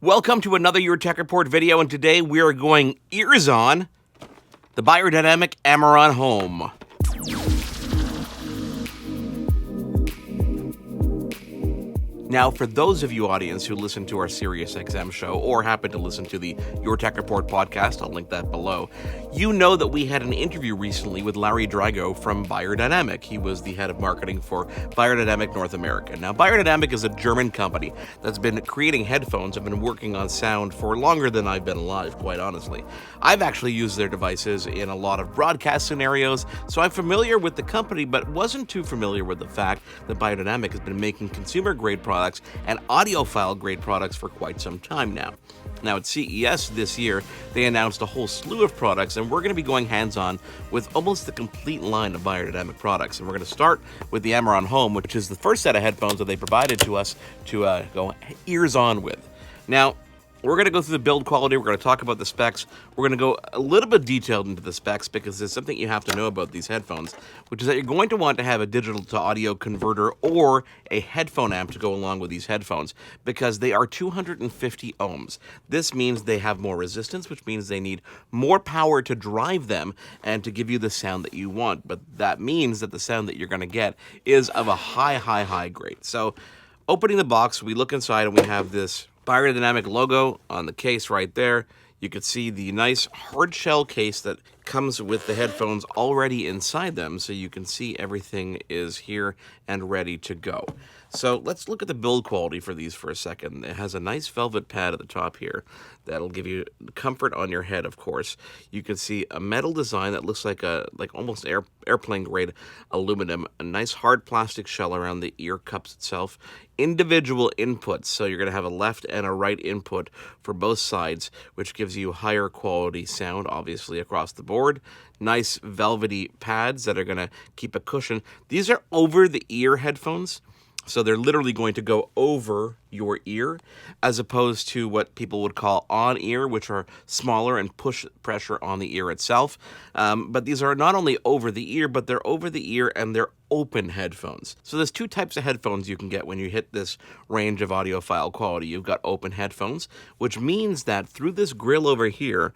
Welcome to another Your Tech Report video, and today we are going ears on the Beyerdynamic Amiron Home. Now, for those of you audience who listen to our SiriusXM show or happen to listen to the Your Tech Report podcast, I'll link that below, you know that we had an interview recently with Larry Drago from Beyerdynamic. He was the head of marketing for Beyerdynamic North America. Now, Beyerdynamic is a German company that's been creating headphones and been working on sound for longer than I've been alive, quite honestly. I've actually used their devices in a lot of broadcast scenarios, so I'm familiar with the company, but wasn't too familiar with the fact that Beyerdynamic has been making consumer-grade products and audiophile-grade products for quite some time now. Now, at CES this year, they announced a whole slew of products, and we're going to be going hands-on with almost the complete line of Beyerdynamic products. And we're going to start with the Amiron Home, which is the first set of headphones that they provided to us to go ears-on with. Now, we're going to go through the build quality, we're going to talk about the specs, we're going to go a little bit detailed into the specs because there's something you have to know about these headphones, which is that you're going to want to have a digital to audio converter or a headphone amp to go along with these headphones because they are 250 ohms. This means they have more resistance, which means they need more power to drive them and to give you the sound that you want. But that means that the sound that you're going to get is of a high grade. So, opening the box, we look inside and we have this Beyerdynamic logo on the case right there. You can see the nice hard shell case that comes with the headphones already inside them, so you can see everything is here and ready to go. So let's look at the build quality for these for a second. It has a nice velvet pad at the top here that'll give you comfort on your head, of course. You can see a metal design that looks like almost airplane grade aluminum, a nice hard plastic shell around the ear cups itself, individual inputs, so you're going to have a left and a right input for both sides, which gives you higher quality sound, obviously, across the board. Nice velvety pads that are going to keep a cushion. These are over-the-ear headphones, so they're literally going to go over your ear, as opposed to what people would call on-ear, which are smaller and push pressure on the ear itself. But these are not only over the ear, but they're over the ear and they're open headphones. So there's two types of headphones you can get when you hit this range of audiophile quality. You've got open headphones, which means that through this grill over here,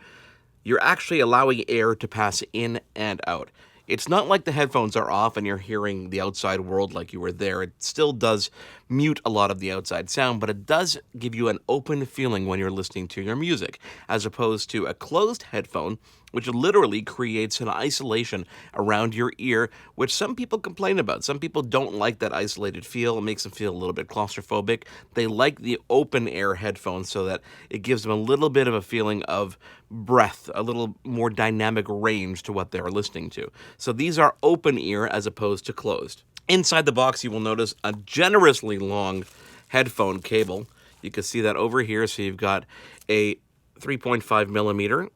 you're actually allowing air to pass in and out. It's not like the headphones are off and you're hearing the outside world like you were there. It still does mute a lot of the outside sound, but it does give you an open feeling when you're listening to your music, as opposed to a closed headphone, which literally creates an isolation around your ear, which some people complain about. Some people don't like that isolated feel. It makes them feel a little bit claustrophobic. They like the open air headphones so that it gives them a little bit of a feeling of breath, a little more dynamic range to what they're listening to. So these are open ear as opposed to closed. Inside the box, you will notice a generously long headphone cable. You can see that over here. So you've got a 3.5 millimeter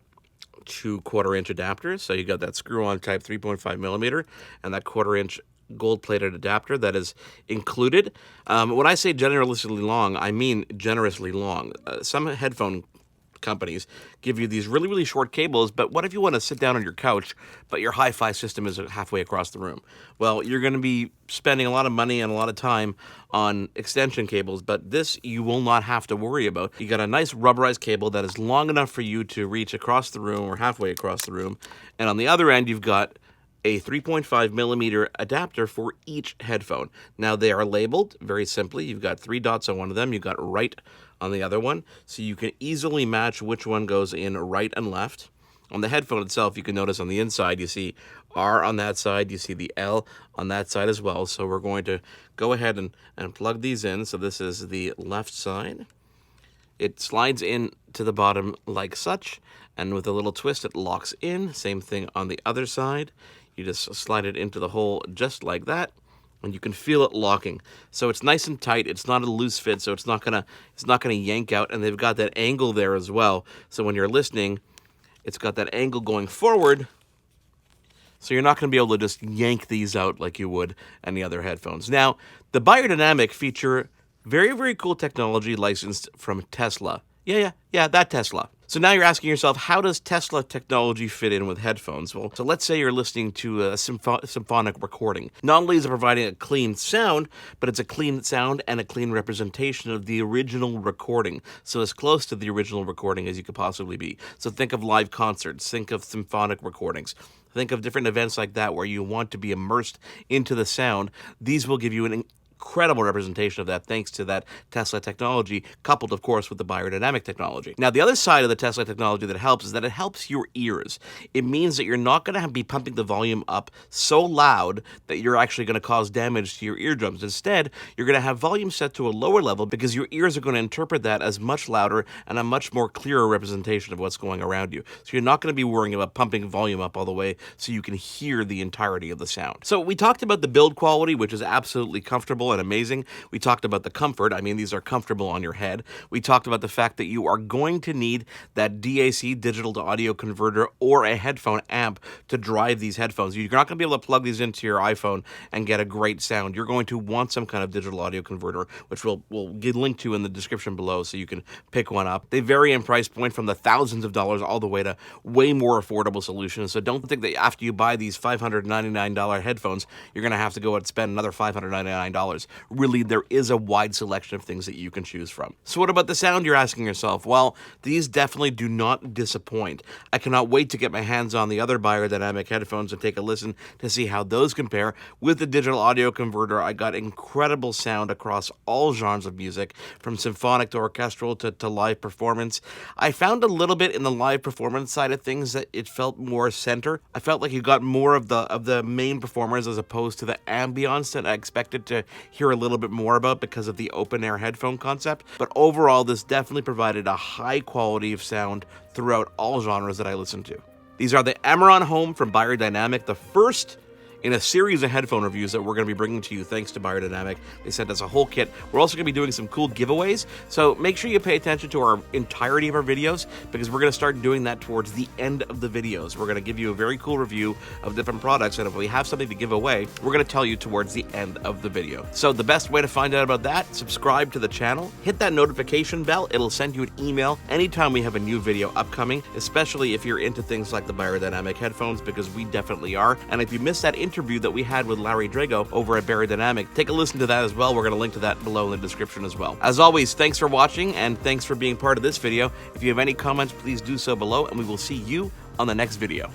to 1/4 inch adapter. So you got that screw-on type 3.5 millimeter and that 1/4 inch gold-plated adapter that is included. When I say generously long, I mean generously long. Some headphone companies give you these really short cables, but what if you want to sit down on your couch, but your hi-fi system is halfway across the room? Well, you're going to be spending a lot of money and a lot of time on extension cables, but this you will not have to worry about. You got a nice rubberized cable that is long enough for you to reach across the room or halfway across the room, and on the other end you've got a 3.5 millimeter adapter for each headphone. Now they are labeled very simply. You've got 3 dots on one of them. You've got right on the other one. So you can easily match which one goes in right and left. On the headphone itself, you can notice on the inside, you see R on that side. You see the L on that side as well. So we're going to go ahead and plug these in. So this is the left side. It slides in to the bottom like such. And with a little twist, it locks in. Same thing on the other side. You just slide it into the hole just like that, and you can feel it locking. So it's nice and tight. It's not a loose fit, so it's not gonna yank out. And they've got that angle there as well. So when you're listening, it's got that angle going forward. So you're not gonna be able to just yank these out like you would any other headphones. Now, the Beyerdynamic feature very cool technology licensed from Tesla. Yeah, that Tesla. So now you're asking yourself, how does Tesla technology fit in with headphones? Well, so let's say you're listening to a symphonic recording. Not only is it providing a clean sound, but it's a clean sound and a clean representation of the original recording. So as close to the original recording as you could possibly be. So think of live concerts, think of symphonic recordings. Think of different events like that where you want to be immersed into the sound. These will give you an incredible representation of that thanks to that Tesla technology, coupled, of course, with the Beyerdynamic technology. Now, the other side of the Tesla technology that helps is that it helps your ears. It means that you're not going to be pumping the volume up so loud that you're actually going to cause damage to your eardrums. Instead, you're going to have volume set to a lower level because your ears are going to interpret that as much louder and a much more clearer representation of what's going around you. So you're not going to be worrying about pumping volume up all the way so you can hear the entirety of the sound. So we talked about the build quality, which is absolutely comfortable and amazing. We talked about the comfort. I mean, these are comfortable on your head. We talked about the fact that you are going to need that DAC, digital to audio converter, or a headphone amp to drive these headphones. You're not going to be able to plug these into your iPhone and get a great sound. You're going to want some kind of digital audio converter, which we'll get linked to in the description below so you can pick one up. They vary in price point from the thousands of dollars all the way to way more affordable solutions. So don't think that after you buy these $599 headphones, you're going to have to go and spend another $599. Really, there is a wide selection of things that you can choose from. So what about the sound, you're asking yourself? Well, these definitely do not disappoint. I cannot wait to get my hands on the other Beyerdynamic headphones and take a listen to see how those compare. With the digital audio converter, I got incredible sound across all genres of music, from symphonic to orchestral to live performance. I found a little bit in the live performance side of things that it felt more center. I felt like you got more of the main performers as opposed to the ambience that I expected to hear a little bit more about because of the open air headphone concept. But overall, this definitely provided a high quality of sound throughout all genres that I listened to. These are the Amiron Home from Beyerdynamic, the first in a series of headphone reviews that we're going to be bringing to you thanks to Beyerdynamic. They sent us a whole kit. We're also going to be doing some cool giveaways, so make sure you pay attention to our entirety of our videos because we're going to start doing that towards the end of the videos. We're going to give you a very cool review of different products, and if we have something to give away, we're going to tell you towards the end of the video. So the best way to find out about that, subscribe to the channel, hit that notification bell. It'll send you an email anytime we have a new video upcoming, especially if you're into things like the Beyerdynamic headphones, because we definitely are. And if you missed that interview that we had with Larry Drago over at Beyerdynamic, take a listen to that as well. We're going to link to that below in the description as well. As always, thanks for watching and thanks for being part of this video. If you have any comments, please do so below, and we will see you on the next video.